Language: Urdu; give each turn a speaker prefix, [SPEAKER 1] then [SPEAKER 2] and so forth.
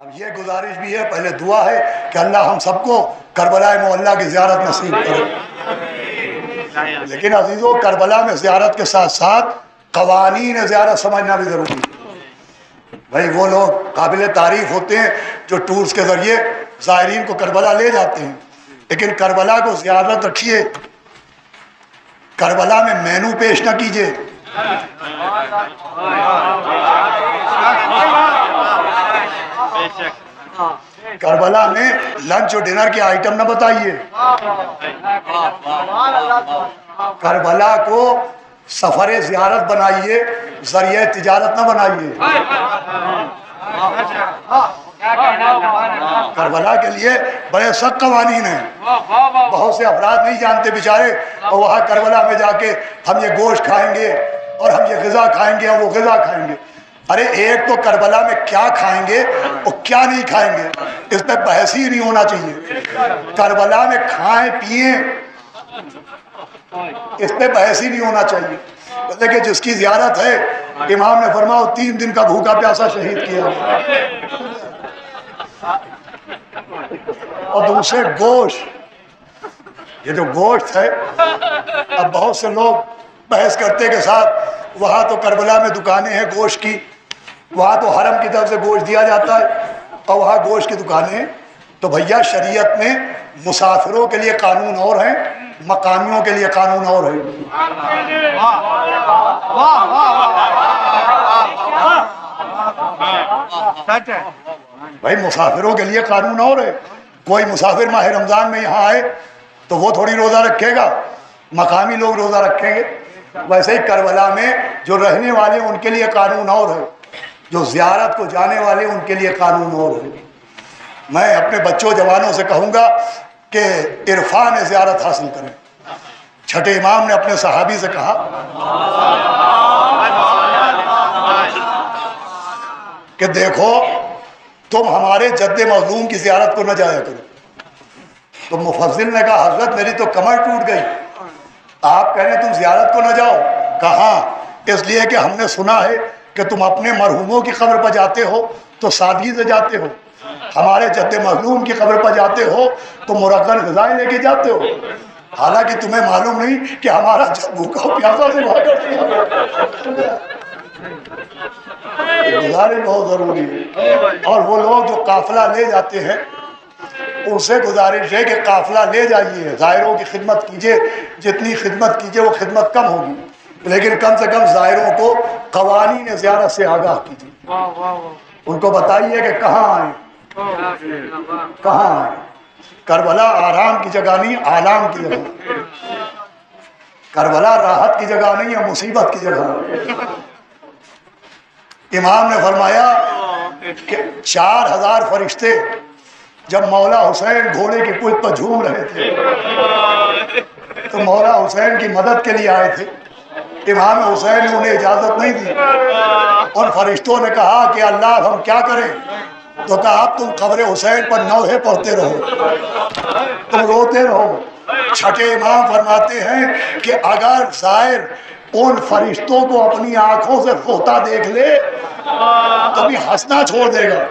[SPEAKER 1] اب یہ گزارش بھی ہے، پہلے دعا ہے کہ اللہ ہم سب کو کربلا معلیٰ کی زیارت نصیب کرے، لیکن عزیزو کربلا میں زیارت کے ساتھ ساتھ قوانین زیارت سمجھنا بھی ضروری ہے۔ بھائی وہ لوگ قابل تعریف ہوتے ہیں جو ٹورز کے ذریعے زائرین کو کربلا لے جاتے ہیں، لیکن کربلا کو زیارت رکھیے، کربلا میں مینو پیش نہ کیجیے، کربلا میں لنچ اور ڈنر کے آئٹم نہ بتائیے، کربلا کو سفر زیارت بنائیے، ذریعہ تجارت نہ بنائیے۔ کربلا کے لیے بڑے سخت قوانین ہیں، بہت سے افراد نہیں جانتے بیچارے، اور وہاں کربلا میں جا کے ہم یہ گوشت کھائیں گے اور ہم یہ غذا کھائیں گے اور وہ غذا کھائیں گے۔ ارے ایک تو کربلا میں کیا کھائیں گے اور کیا نہیں کھائیں گے، اس پہ بحث ہی نہیں ہونا چاہیے۔ کربلا میں کھائیں پیئیں، اس پہ بحث ہی نہیں ہونا چاہیے۔ لیکن جس کی زیارت ہے، امام نے فرمایا 3 دن کا بھوکا پیاسا شہید کیا۔ اور دوسرے گوشت، یہ جو گوشت ہے، اب بہت سے لوگ بحث کرتے کے ساتھ وہاں تو کربلا میں دکانیں ہیں گوشت کی، وہاں تو حرم کی طرف سے گوشت دیا جاتا ہے اور وہاں گوشت کی دکانیں ہیں۔ تو بھیا شریعت میں مسافروں کے لیے قانون اور ہیں، مقامیوں کے لیے قانون اور ہے۔ بھائی مسافروں کے لیے قانون اور ہے، کوئی مسافر ماہ رمضان میں یہاں آئے تو وہ تھوڑی روزہ رکھے گا، مقامی لوگ روزہ رکھیں گے۔ ویسے ہی کربلا میں جو رہنے والے ان کے لیے قانون اور ہے، جو زیارت کو جانے والے ان کے لیے قانون اور ہے۔ میں اپنے بچوں جوانوں سے کہوں گا کہ عرفان زیارت حاصل کریں۔ چھٹے امام نے اپنے صحابی سے کہا کہ دیکھو تم ہمارے جد مظلوم کی زیارت کو نہ جایا کرو۔ تو مفضل نے کہا حضرت میری تو کمر ٹوٹ گئی، آپ کہہ رہے ہیں تم زیارت کو نہ جاؤ؟ کہاں، اس لیے کہ ہم نے سنا ہے کہ تم اپنے مرحوموں کی قبر پر جاتے ہو تو سادگی سے جاتے ہو، ہمارے جد مظلوم کی قبر پر جاتے ہو تو مرغن غذائیں لے کے جاتے ہو، حالانکہ تمہیں معلوم نہیں کہ ہمارا جب بھوکا پیاسا سے بھاگا۔ گزارش بہت ضروری ہے۔ اور وہ لوگ جو قافلہ لے جاتے ہیں ان سے گزارش ہے کہ قافلہ لے جائیے، زائروں کی خدمت کیجیے، جتنی خدمت کیجیے وہ خدمت کم ہوگی، لیکن کم سے کم زائروں کو قوانین زیارت سے آگاہ کیجیے، ان کو بتائیے کہ کہاں آئیں، کہاں آئیں۔ کربلا آرام کی جگہ نہیں، آلام کی جگہ، کربلا راحت کی جگہ نہیں ہے، مصیبت کی جگہ۔ امام نے فرمایا کہ 4000 فرشتے جب مولا حسین گھوڑے کی پشت پر جھوم رہے تھے تو مولا حسین کی مدد کے لیے آئے تھے۔ امام حسین نے انہیں اجازت نہیں دی، ان فرشتوں نے کہا کہ اللہ ہم کیا کریں؟ تو کہا اب تم قبر حسین پر نوحے پڑھتے رہو، تم روتے رہو۔ چھٹے امام فرماتے ہیں کہ اگر زائر ان فرشتوں کو اپنی آنکھوں سے روتا دیکھ لے تو بھی ہنسنا چھوڑ دے گا،